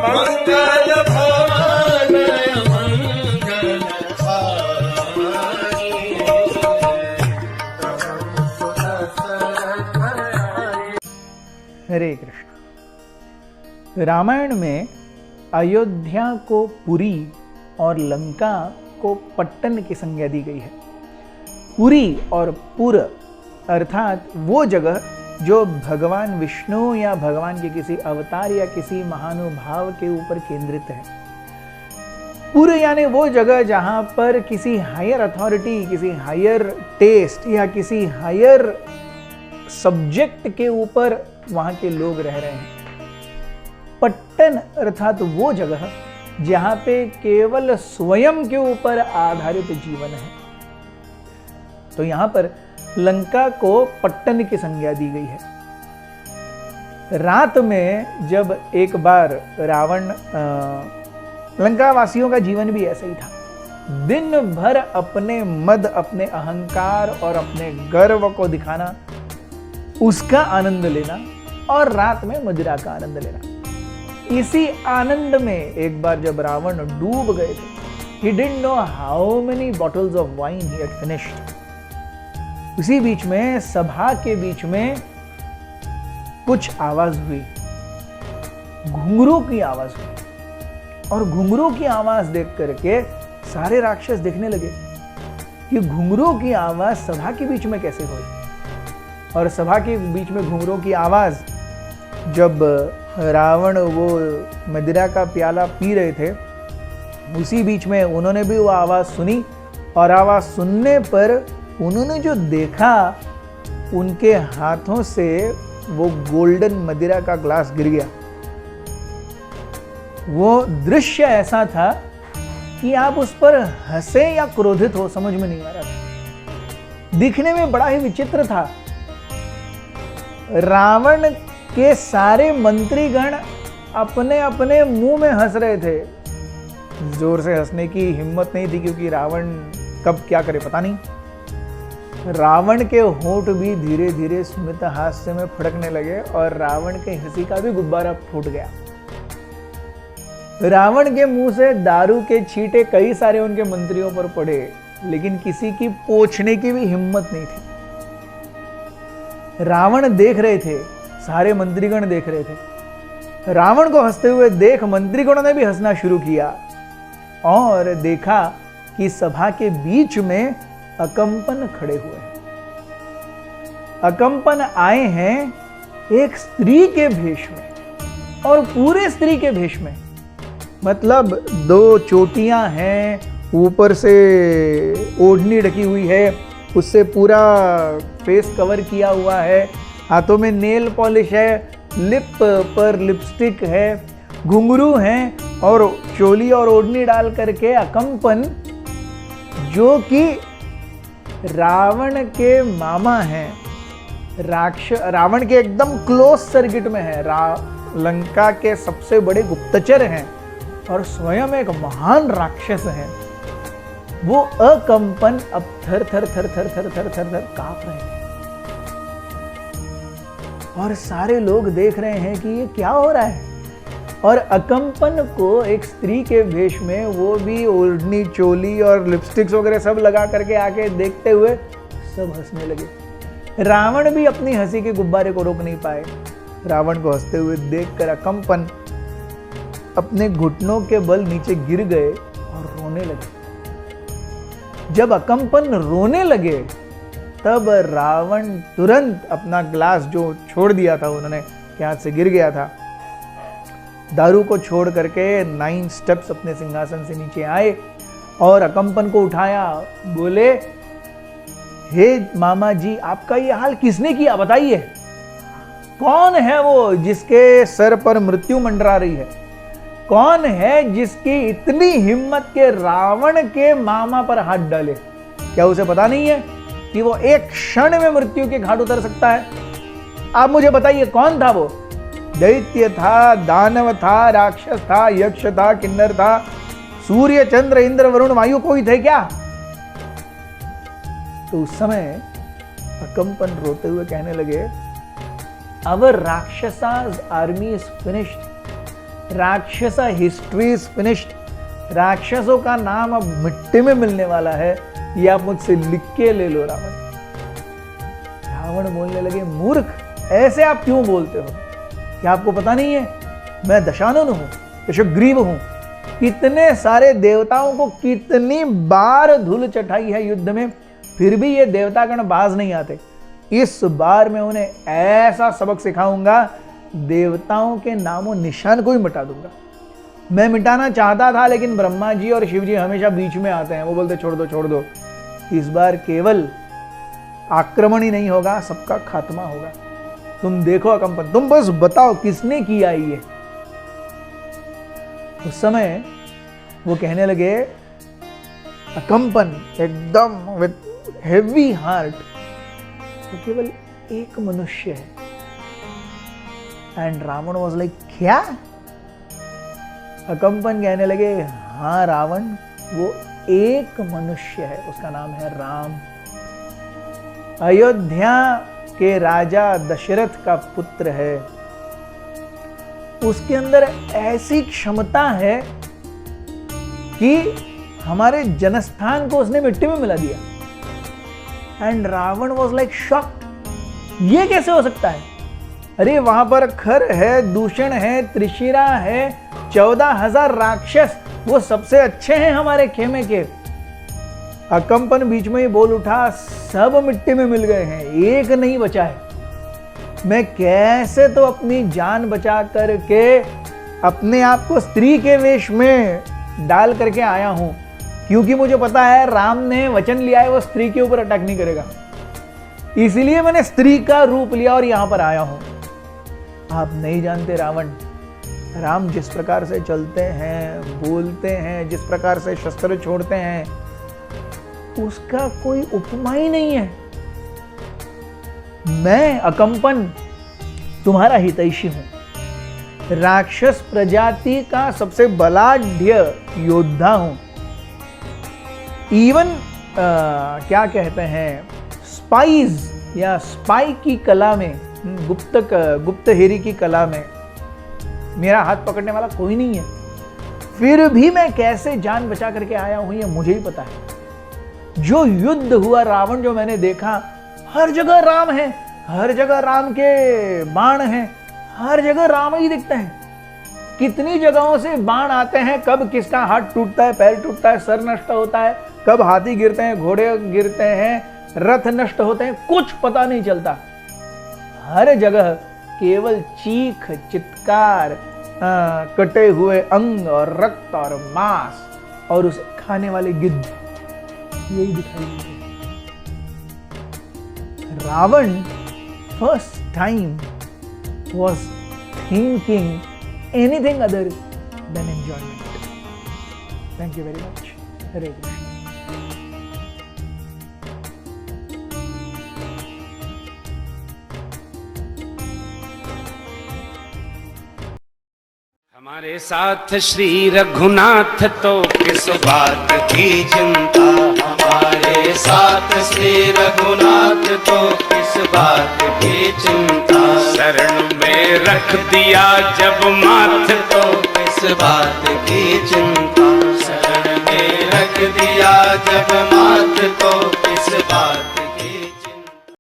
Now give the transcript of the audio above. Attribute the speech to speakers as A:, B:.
A: मंगल भवन मंगल हारी।
B: हरे कृष्ण। रामायण में अयोध्या को पुरी और लंका को पट्टन की संज्ञा दी गई है। पुरी और पुर अर्थात वो जगह जो भगवान विष्णु या भगवान के किसी अवतार या किसी महानुभाव के ऊपर केंद्रित है। पुर यानी वो जगह जहां पर किसी हायर अथॉरिटी, किसी हायर टेस्ट या किसी हायर सब्जेक्ट के ऊपर वहां के लोग रह रहे हैं। पट्टन अर्थात वो जगह जहां पे केवल स्वयं के ऊपर आधारित जीवन है। तो यहां पर लंका को पट्टन की संज्ञा दी गई है। रात में जब एक बार रावण, लंका वासियों का जीवन भी ऐसा ही था, दिन भर अपने मद, अपने अहंकार और अपने गर्व को दिखाना, उसका आनंद लेना और रात में मदिरा का आनंद लेना। इसी आनंद में एक बार जब रावण डूब गए थे, he didn't know how many bottles of wine he had finished. उसी बीच में, सभा के बीच में कुछ आवाज हुई, घुंघरू की आवाज हुई। और घुंघरू की आवाज देख करके सारे राक्षस देखने लगे कि घुंघरू की आवाज सभा के बीच में कैसे हुई। और सभा के बीच में घुंघरू की आवाज, जब रावण वो मदिरा का प्याला पी रहे थे, उसी बीच में उन्होंने भी वो आवाज सुनी। और आवाज सुनने पर उन्होंने जो देखा, उनके हाथों से वो गोल्डन मदिरा का ग्लास गिर गया। वो दृश्य ऐसा था कि आप उस पर हंसे या क्रोधित हो, समझ में नहीं आ रहा था। दिखने में बड़ा ही विचित्र था। रावण के सारे मंत्रीगण अपने अपने मुंह में हंस रहे थे। जोर से हंसने की हिम्मत नहीं थी, क्योंकि रावण कब क्या करे पता नहीं। रावण के होंठ भी धीरे धीरे स्मित हास्य में फड़कने लगे और रावण के हंसी का भी गुब्बारा फूट गया। रावण के मुंह से दारू के छींटे कई सारे उनके मंत्रियों पर पड़े, लेकिन किसी की पोंछने की भी हिम्मत नहीं थी। रावण देख रहे थे, सारे मंत्रीगण देख रहे थे। रावण को हंसते हुए देख मंत्रीगणों ने भी हंसना शुरू किया और देखा कि सभा के बीच में अकंपन खड़े हुए हैं। अकंपन आए हैं एक स्त्री के भेष में, और पूरे स्त्री के भेष में, मतलब दो चोटियां हैं, ऊपर से ओढ़नी ढकी हुई है, उससे पूरा फेस कवर किया हुआ है, हाथों में नेल पॉलिश है, लिप पर लिपस्टिक है, घुंघरू हैं और चोली और ओढ़नी डाल करके अकंपन, जो कि रावण के मामा हैं, रावण के एकदम क्लोज सर्किट में है, लंका के सबसे बड़े गुप्तचर हैं और स्वयं एक महान राक्षस हैं। वो अकंपन अब थर थर थर थर थर थर थर थर कांप रहे थे। और सारे लोग देख रहे हैं कि ये क्या हो रहा है। और अकंपन को एक स्त्री के वेश में, वो भी ओढ़नी, चोली और लिपस्टिक्स वगैरह सब लगा करके आके देखते हुए सब हंसने लगे। रावण भी अपनी हंसी के गुब्बारे को रोक नहीं पाए। रावण को हंसते हुए देखकर अकंपन अपने घुटनों के बल नीचे गिर गए और रोने लगे। जब अकंपन रोने लगे, तब रावण तुरंत अपना ग्लास जो छोड़ दिया था उन्होंने, के हाथ से गिर गया था, दारू को छोड़ करके 9 स्टेप्स अपने सिंहासन से नीचे आए और अकंपन को उठाया। बोले, हे मामा जी, आपका ये हाल किसने किया, बताइए। कौन है वो जिसके सर पर मृत्यु मंडरा रही है? कौन है जिसकी इतनी हिम्मत के रावण के मामा पर हाथ डाले? क्या उसे पता नहीं है कि वो एक क्षण में मृत्यु के घाट उतर सकता है? आप मुझे बताइए, कौन था वो? दैत्य था, दानव था, राक्षस था, यक्ष था, किन्नर था, सूर्य, चंद्र, इंद्र, वरुण, वायु कोई थे क्या? तो उस समय अकंपन रोते हुए कहने लगे, Our Rakshasas army is finished. राक्षस हिस्ट्री इज फिनिश्ड, राक्षसों का नाम अब मिट्टी में मिलने वाला है, ये आप मुझसे लिख के ले लो रावण। रावण बोलने लगे, मूर्ख, ऐसे आप क्यों बोलते हो? क्या आपको पता नहीं है मैं दशानन हूं, दशग्रीव हूं, कितने सारे देवताओं को कितनी बार धूल चटाई है युद्ध में, फिर भी ये देवतागण बाज नहीं आते। इस बार मैं उन्हें ऐसा सबक सिखाऊंगा, देवताओं के नामों निशान को ही मिटा दूंगा। मैं मिटाना चाहता था लेकिन ब्रह्मा जी और शिव जी हमेशा बीच में आते हैं, वो बोलते छोड़ दो छोड़ दो। इस बार केवल आक्रमण ही नहीं होगा, सबका खात्मा होगा। तुम देखो अकंपन, तुम बस बताओ किसने किया ये। उस समय वो कहने लगे, अकंपन एकदम विद हेवी हार्ट, तो केवल एक मनुष्य है। एंड रावण वाज लाइक, क्या? अकंपन कहने लगे, हाँ रावण, वो एक मनुष्य है, उसका नाम है राम। अयोध्या के राजा दशरथ का पुत्र है। उसके अंदर ऐसी क्षमता है कि हमारे जनस्थान को उसने मिट्टी में मिला दिया। And Ravan was like shocked, ये कैसे हो सकता है? अरे वहां पर खर है, दूषण है, त्रिशिरा है, 14,000 राक्षस, वो सबसे अच्छे हैं हमारे खेमे के। अकंपन बीच में ही बोल उठा, सब मिट्टी में मिल गए हैं, एक नहीं बचा है। मैं कैसे तो अपनी जान बचा करके अपने आप को स्त्री के वेश में डाल करके आया हूं, क्योंकि मुझे पता है राम ने वचन लिया है वो स्त्री के ऊपर अटैक नहीं करेगा, इसीलिए मैंने स्त्री का रूप लिया और यहां पर आया हूं। आप नहीं जानते रावण, राम जिस प्रकार से चलते हैं, बोलते हैं, जिस प्रकार से शस्त्र छोड़ते हैं, उसका कोई उपमा ही नहीं है। मैं अकंपन तुम्हारा हितैषी हूं, राक्षस प्रजाति का सबसे बलाढ्य योद्धा हूं। इवन क्या कहते हैं, स्पाइज या स्पाई की कला में, गुप्तहेरी की कला में मेरा हाथ पकड़ने वाला कोई नहीं है। फिर भी मैं कैसे जान बचा करके आया हूं ये मुझे ही पता है। जो युद्ध हुआ रावण, जो मैंने देखा, हर जगह राम है, हर जगह राम के बाण हैं, हर जगह राम ही दिखता है। कितनी जगहों से बाण आते हैं, कब किसका हाथ टूटता है, पैर टूटता है, सर नष्ट होता है, कब हाथी गिरते हैं, घोड़े गिरते हैं, रथ नष्ट होते हैं, कुछ पता नहीं चलता। हर जगह केवल चीख, चित्कार, कटे हुए अंग और रक्त और मांस और उसे खाने वाले गिद्ध, यही दिखाई देते हैं। Ravan first time was thinking anything other than enjoyment. Thank you very much. Hare Krishna.
A: हमारे साथ श्री रघुनाथ तो किस बात की चिंता, हमारे साथ श्री रघुनाथ तो किस बात की चिंता, शरण में रख दिया जब माथ तो किस बात की चिंता, शरण में रख दिया जब माथ तो किस बात